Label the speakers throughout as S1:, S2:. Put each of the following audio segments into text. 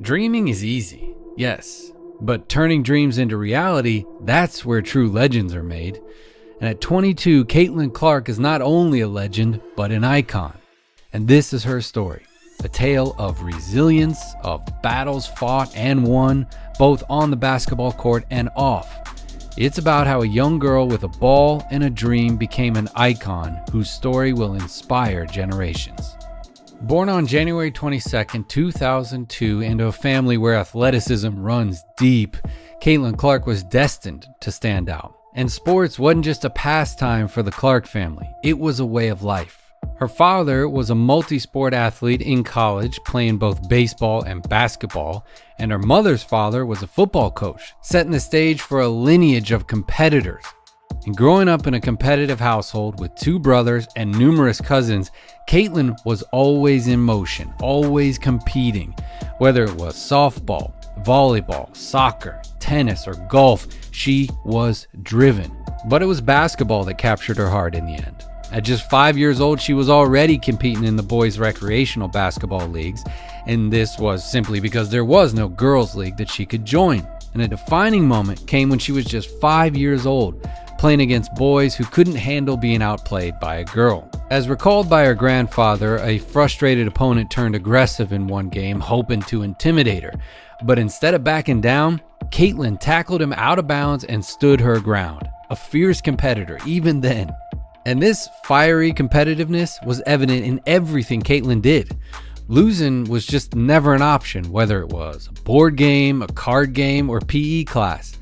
S1: Dreaming is easy, yes, but turning dreams into reality, that's where true legends are made. And at 22, Caitlin Clark is not only a legend, but an icon. And this is her story, a tale of resilience, of battles fought and won, both on the basketball court and off. It's about how a young girl with a ball and a dream became an icon whose story will inspire generations. Born on January 22, 2002, into a family where athleticism runs deep, Caitlin Clark was destined to stand out. And sports wasn't just a pastime for the Clark family, it was a way of life. Her father was a multi-sport athlete in college, playing both baseball and basketball, and her mother's father was a football coach, setting the stage for a lineage of competitors. And growing up in a competitive household with two brothers and numerous cousins, Caitlin was always in motion, always competing. Whether it was softball, volleyball, soccer, tennis, or golf, she was driven. But it was basketball that captured her heart in the end. At just 5 years old, she was already competing in the boys' recreational basketball leagues, and this was simply because there was no girls' league that she could join. And a defining moment came when she was just 5 years old, playing against boys who couldn't handle being outplayed by a girl. As recalled by her grandfather, a frustrated opponent turned aggressive in one game, hoping to intimidate her. But instead of backing down, Caitlin tackled him out of bounds and stood her ground. A fierce competitor, even then. And this fiery competitiveness was evident in everything Caitlin did. Losing was just never an option, whether it was a board game, a card game, or PE class.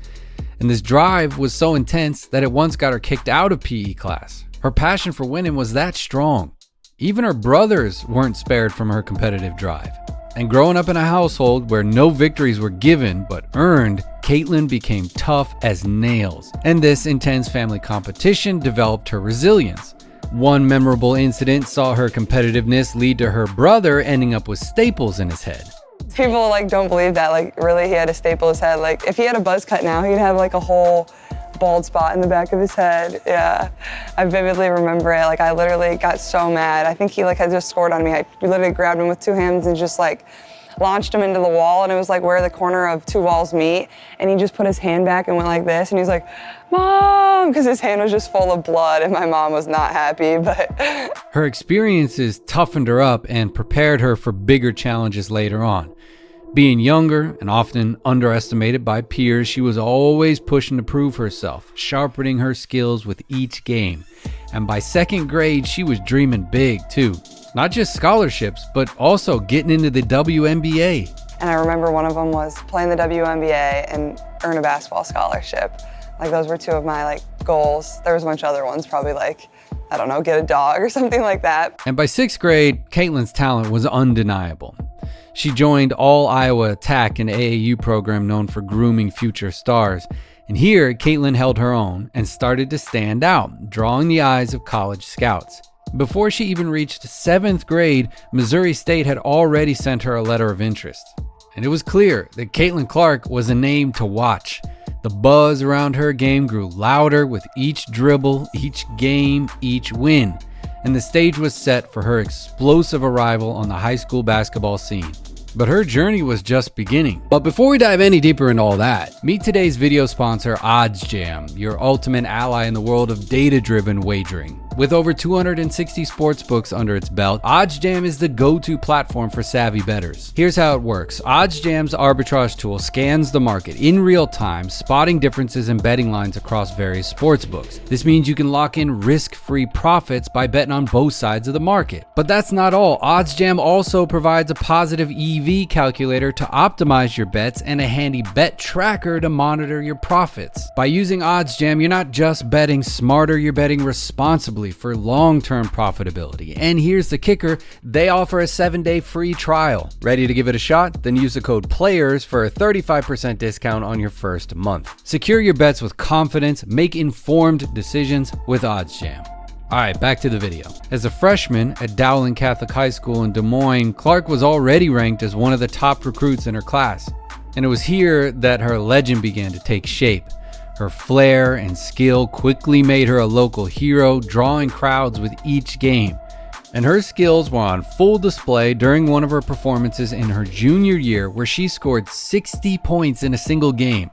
S1: And this drive was so intense that it once got her kicked out of PE class. Her passion for winning was that strong. Even her brothers weren't spared from her competitive drive. And growing up in a household where no victories were given but earned, Caitlin became tough as nails. And this intense family competition developed her resilience. One memorable incident saw her competitiveness lead to her brother ending up with staples in his head.
S2: People don't believe that, really he had a staple in his head. If he had a buzz cut now, he'd have a whole bald spot in the back of his head. Yeah, I vividly remember it. I literally got so mad. I think he had just scored on me. I literally grabbed him with two hands and just launched him into the wall, and it was where the corner of two walls meet, and he just put his hand back and went like this, and he was like, "Mom," because his hand was just full of blood, and my mom was not happy, but.
S1: Her experiences toughened her up and prepared her for bigger challenges later on. Being younger and often underestimated by peers, she was always pushing to prove herself, sharpening her skills with each game. And by second grade, she was dreaming big too. Not just scholarships, but also getting into the WNBA.
S2: And I remember one of them was playing the WNBA and earn a basketball scholarship. Those were two of my goals. There was a bunch of other ones, probably I don't know, get a dog or something like that.
S1: And by sixth grade, Caitlin's talent was undeniable. She joined All Iowa Attack, an AAU program known for grooming future stars. And here, Caitlin held her own and started to stand out, drawing the eyes of college scouts. Before she even reached 7th grade, Missouri State had already sent her a letter of interest. And it was clear that Caitlin Clark was a name to watch. The buzz around her game grew louder with each dribble, each game, each win. And the stage was set for her explosive arrival on the high school basketball scene. But her journey was just beginning. But before we dive any deeper into all that, meet today's video sponsor, OddsJam, your ultimate ally in the world of data-driven wagering. With over 260 sportsbooks under its belt, OddsJam is the go-to platform for savvy bettors. Here's how it works. OddsJam's arbitrage tool scans the market in real time, spotting differences in betting lines across various sportsbooks. This means you can lock in risk-free profits by betting on both sides of the market. But that's not all. OddsJam also provides a positive EV calculator to optimize your bets and a handy bet tracker to monitor your profits. By using OddsJam, you're not just betting smarter, you're betting responsibly for long-term profitability. And here's the kicker, they offer a 7-day free trial. Ready to give it a shot? Then use the code PLAYERS for a 35% discount on your first month. Secure your bets with confidence, make informed decisions with OddsJam. Alright, back to the video. As a freshman at Dowling Catholic High School in Des Moines, Clark was already ranked as one of the top recruits in her class. And it was here that her legend began to take shape. Her flair and skill quickly made her a local hero, drawing crowds with each game. And her skills were on full display during one of her performances in her junior year, where she scored 60 points in a single game.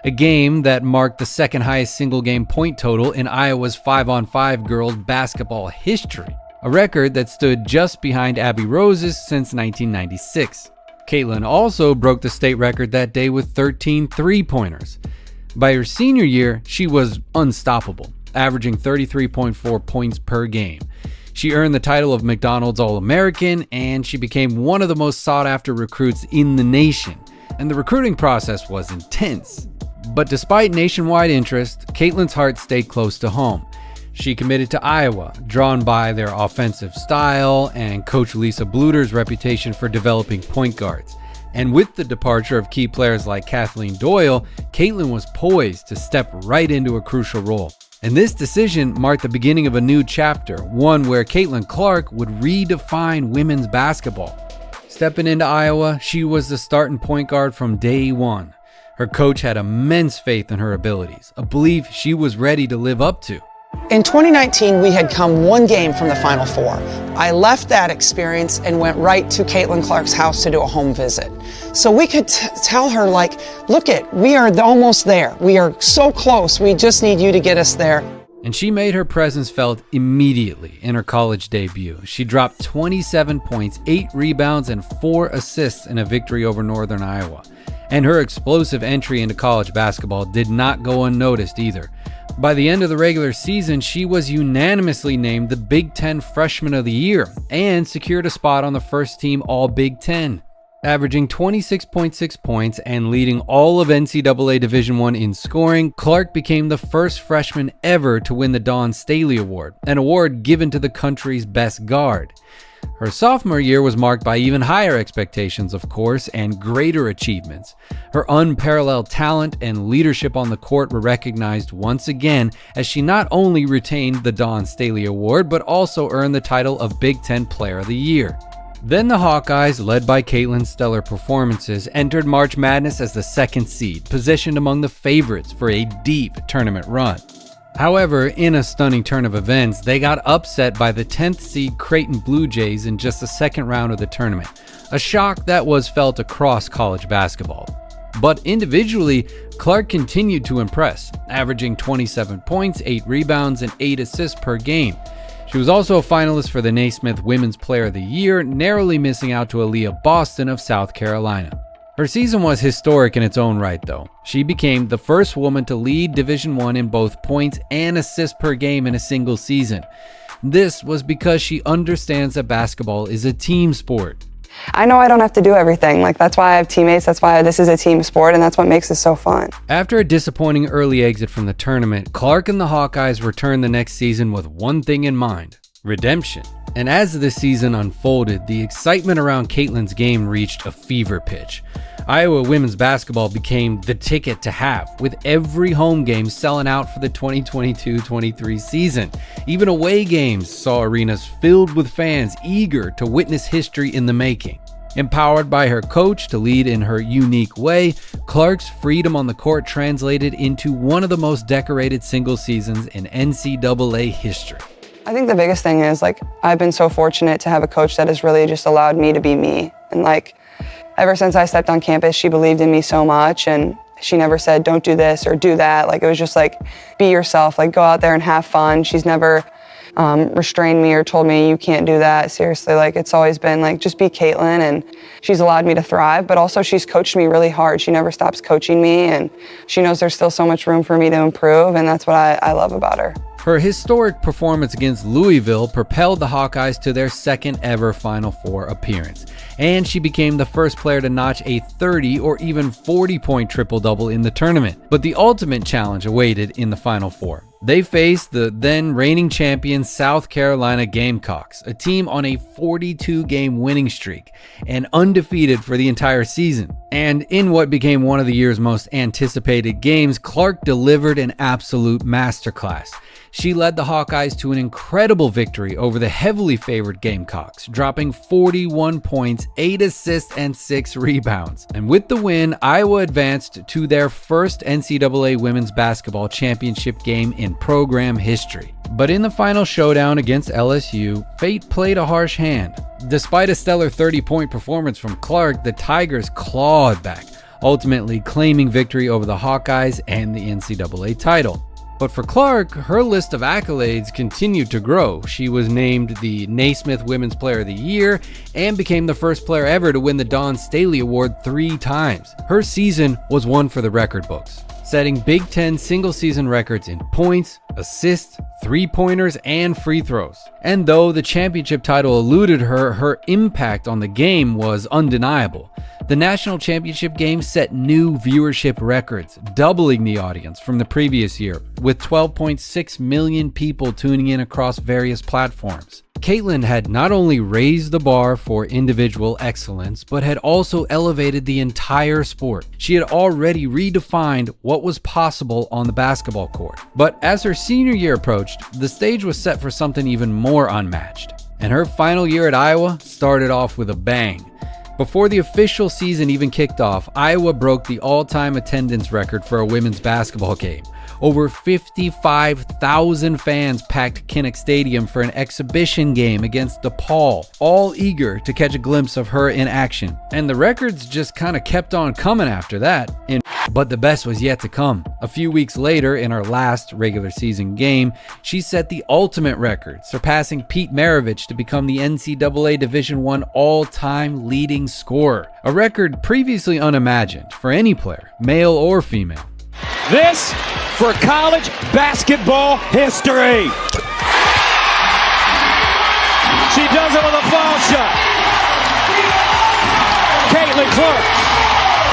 S1: A game that marked the second highest single game point total in Iowa's 5-on-5 girls basketball history, a record that stood just behind Abby Rose's since 1996. Caitlin also broke the state record that day with 13 three-pointers. By her senior year, she was unstoppable, averaging 33.4 points per game. She earned the title of McDonald's All-American, and she became one of the most sought-after recruits in the nation. And the recruiting process was intense. But despite nationwide interest, Caitlin's heart stayed close to home. She committed to Iowa, drawn by their offensive style and Coach Lisa Bluter's reputation for developing point guards. And with the departure of key players like Kathleen Doyle, Caitlin was poised to step right into a crucial role. And this decision marked the beginning of a new chapter, one where Caitlin Clark would redefine women's basketball. Stepping into Iowa, she was the starting point guard from day one. Her coach had immense faith in her abilities, a belief she was ready to live up to.
S3: In 2019, we had come one game from the Final Four. I left that experience and went right to Caitlin Clark's house to do a home visit. So we could tell her, like, look we are almost there. We are so close. We just need you to get us there.
S1: And she made her presence felt immediately in her college debut. She dropped 27 points, 8 rebounds, and 4 assists in a victory over Northern Iowa. And her explosive entry into college basketball did not go unnoticed either. By the end of the regular season, she was unanimously named the Big Ten Freshman of the Year and secured a spot on the first team All-Big Ten. Averaging 26.6 points and leading all of NCAA Division I in scoring, Clark became the first freshman ever to win the Dawn Staley Award, an award given to the country's best guard. Her sophomore year was marked by even higher expectations, of course, and greater achievements. Her unparalleled talent and leadership on the court were recognized once again, as she not only retained the Dawn Staley Award, but also earned the title of Big Ten Player of the Year. Then the Hawkeyes, led by Caitlin's stellar performances, entered March Madness as the second seed, positioned among the favorites for a deep tournament run. However, in a stunning turn of events, they got upset by the 10th seed Creighton Blue Jays in just the second round of the tournament, a shock that was felt across college basketball. But individually, Clark continued to impress, averaging 27 points, 8 rebounds, and 8 assists per game. She was also a finalist for the Naismith Women's Player of the Year, narrowly missing out to Aaliyah Boston of South Carolina. Her season was historic in its own right, though. She became the first woman to lead Division I in both points and assists per game in a single season. This was because she understands that basketball is a team sport.
S2: I know I don't have to do everything. Like, that's why I have teammates. That's why this is a team sport, and that's what makes it so fun.
S1: After a disappointing early exit from the tournament, Clark and the Hawkeyes returned the next season with one thing in mind: redemption. And as the season unfolded, the excitement around Caitlin's game reached a fever pitch. Iowa women's basketball became the ticket to have, with every home game selling out for the 2022-23 season. Even away games saw arenas filled with fans eager to witness history in the making. Empowered by her coach to lead in her unique way, Clark's freedom on the court translated into one of the most decorated single seasons in NCAA history.
S2: I think the biggest thing is, like, I've been so fortunate to have a coach that has really just allowed me to be me. And, like, ever since I stepped on campus, she believed in me so much, and she never said, don't do this or do that. Like, it was just like, be yourself, like, go out there and have fun. She's never restrained me or told me you can't do that. Seriously, like, it's always been like, just be Caitlin, and she's allowed me to thrive, but also she's coached me really hard. She never stops coaching me, and she knows there's still so much room for me to improve, and that's what I love about her.
S1: Her historic performance against Louisville propelled the Hawkeyes to their second ever Final Four appearance, and she became the first player to notch a 30 or even 40-point triple-double in the tournament. But the ultimate challenge awaited in the Final Four. They faced the then reigning champion South Carolina Gamecocks, a team on a 42-game winning streak and undefeated for the entire season. And in what became one of the year's most anticipated games, Clark delivered an absolute masterclass. She led the Hawkeyes to an incredible victory over the heavily favored Gamecocks, dropping 41 points, 8 assists, and 6 rebounds. And with the win, Iowa advanced to their first NCAA Women's Basketball Championship game in program history. But in the final showdown against LSU, fate played a harsh hand. Despite a stellar 30-point performance from Clark, the Tigers clawed back, ultimately claiming victory over the Hawkeyes and the NCAA title. But for Clark, her list of accolades continued to grow. She was named the Naismith Women's Player of the Year and became the first player ever to win the Dawn Staley Award 3 times. Her season was one for the record books, setting Big Ten single-season records in points, assists, three-pointers, and free throws. And though the championship title eluded her, her impact on the game was undeniable. The national championship game set new viewership records, doubling the audience from the previous year, with 12.6 million people tuning in across various platforms. Caitlin had not only raised the bar for individual excellence, but had also elevated the entire sport. She had already redefined what was possible on the basketball court. But as her senior year approached, the stage was set for something even more unmatched. And her final year at Iowa started off with a bang. Before the official season even kicked off, Iowa broke the all-time attendance record for a women's basketball game. Over 55,000 fans packed Kinnick Stadium for an exhibition game against DePaul, all eager to catch a glimpse of her in action. And the records just kind of kept on coming after that. But the best was yet to come. A few weeks later, in her last regular season game, she set the ultimate record, surpassing Pete Maravich to become the NCAA Division I all-time leading scorer. A record previously unimagined for any player, male or female.
S4: This for college basketball history. She does it with a foul shot. Caitlin Clark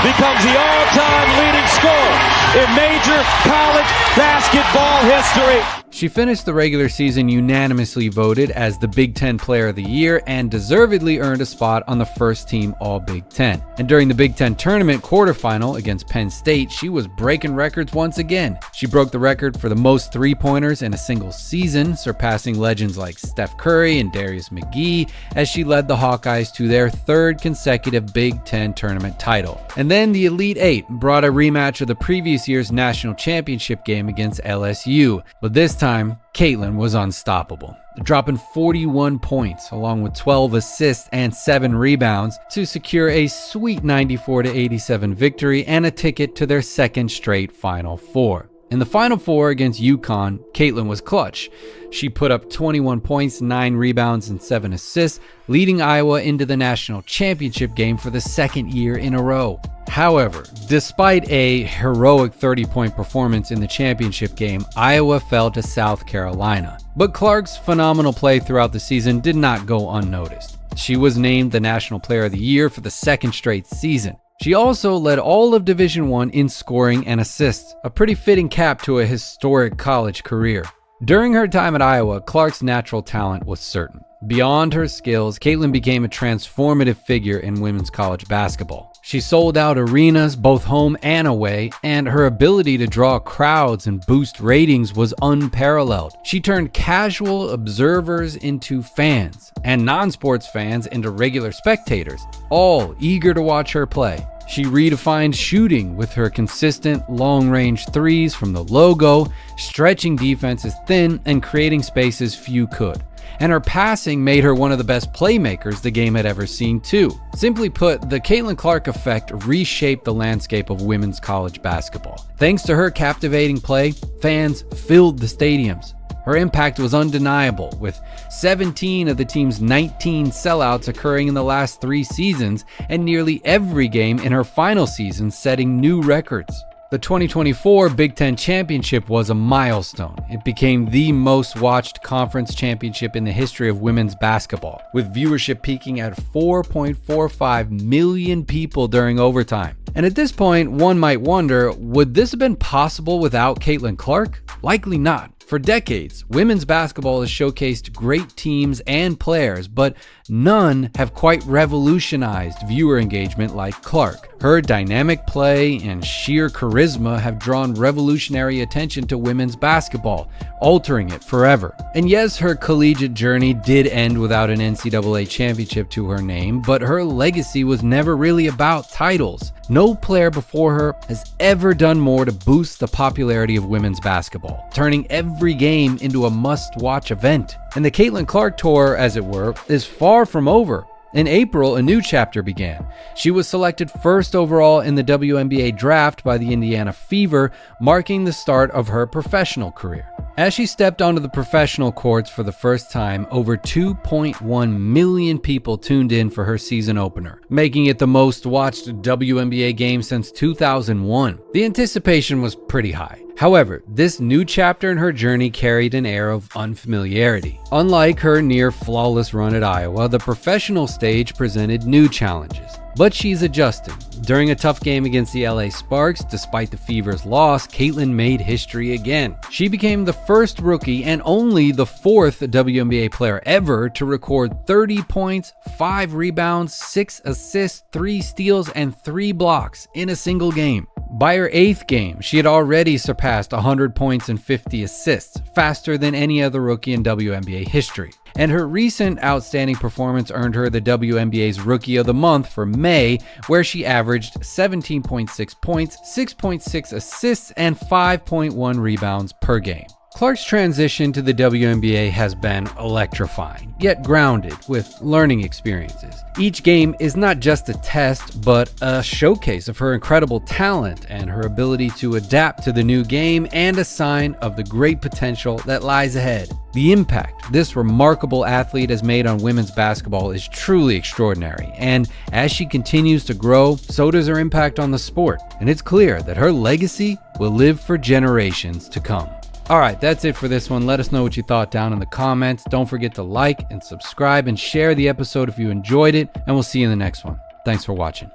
S4: becomes the all-time leading scorer in major college basketball history.
S1: She finished the regular season unanimously voted as the Big Ten Player of the Year and deservedly earned a spot on the first team All-Big Ten. And during the Big Ten Tournament quarterfinal against Penn State, she was breaking records once again. She broke the record for the most three-pointers in a single season, surpassing legends like Steph Curry and Darius McGee as she led the Hawkeyes to their third consecutive Big Ten Tournament title. And then the Elite Eight brought a rematch of the previous year's national championship game against LSU, but this time, Caitlin was unstoppable, dropping 41 points along with 12 assists and 7 rebounds to secure a sweet 94-87 victory and a ticket to their second straight Final Four. In the Final Four against UConn, Caitlin was clutch. She put up 21 points, 9 rebounds, and 7 assists, leading Iowa into the national championship game for the second year in a row. However, despite a heroic 30-point performance in the championship game, Iowa fell to South Carolina. But Clark's phenomenal play throughout the season did not go unnoticed. She was named the National Player of the Year for the second straight season. She also led all of Division I in scoring and assists, a pretty fitting cap to a historic college career. During her time at Iowa, Clark's natural talent was certain. Beyond her skills, Caitlin became a transformative figure in women's college basketball. She sold out arenas, both home and away, and her ability to draw crowds and boost ratings was unparalleled. She turned casual observers into fans, and non-sports fans into regular spectators, all eager to watch her play. She redefined shooting with her consistent long-range threes from the logo, stretching defenses thin and creating spaces few could. And her passing made her one of the best playmakers the game had ever seen too. Simply put, the Caitlin Clark effect reshaped the landscape of women's college basketball. Thanks to her captivating play, fans filled the stadiums. Her impact was undeniable, with 17 of the team's 19 sellouts occurring in the last 3 seasons, and nearly every game in her final season setting new records. The 2024 Big Ten Championship was a milestone. It became the most watched conference championship in the history of women's basketball, with viewership peaking at 4.45 million people during overtime. And at this point, one might wonder, would this have been possible without Caitlin Clark? Likely not. For decades, women's basketball has showcased great teams and players, but none have quite revolutionized viewer engagement like Clark. Her dynamic play and sheer charisma have drawn revolutionary attention to women's basketball, altering it forever. And yes, her collegiate journey did end without an NCAA championship to her name, but her legacy was never really about titles. No player before her has ever done more to boost the popularity of women's basketball, turning every game into a must-watch event. And the Caitlin Clark tour, as it were, is far from over. In April, a new chapter began. She was selected first overall in the WNBA draft by the Indiana Fever, marking the start of her professional career. As she stepped onto the professional courts for the first time, over 2.1 million people tuned in for her season opener, making it the most watched WNBA game since 2001. The anticipation was pretty high. However, this new chapter in her journey carried an air of unfamiliarity. Unlike her near-flawless run at Iowa, the professional stage presented new challenges. But she's adjusting. During a tough game against the LA Sparks, despite the Fever's loss, Caitlin made history again. She became the first rookie and only the fourth WNBA player ever to record 30 points, 5 rebounds, 6 assists, 3 steals, and 3 blocks in a single game. By her 8th game, she had already surpassed 100 points and 50 assists, faster than any other rookie in WNBA history. And her recent outstanding performance earned her the WNBA's Rookie of the Month for May, where she averaged 17.6 points, 6.6 assists, and 5.1 rebounds per game. Clark's transition to the WNBA has been electrifying, yet grounded with learning experiences. Each game is not just a test, but a showcase of her incredible talent and her ability to adapt to the new game, and a sign of the great potential that lies ahead. The impact this remarkable athlete has made on women's basketball is truly extraordinary, and as she continues to grow, so does her impact on the sport, and it's clear that her legacy will live for generations to come. Alright, that's it for this one. Let us know what you thought down in the comments. Don't forget to like and subscribe and share the episode if you enjoyed it, and we'll see you in the next one. Thanks for watching.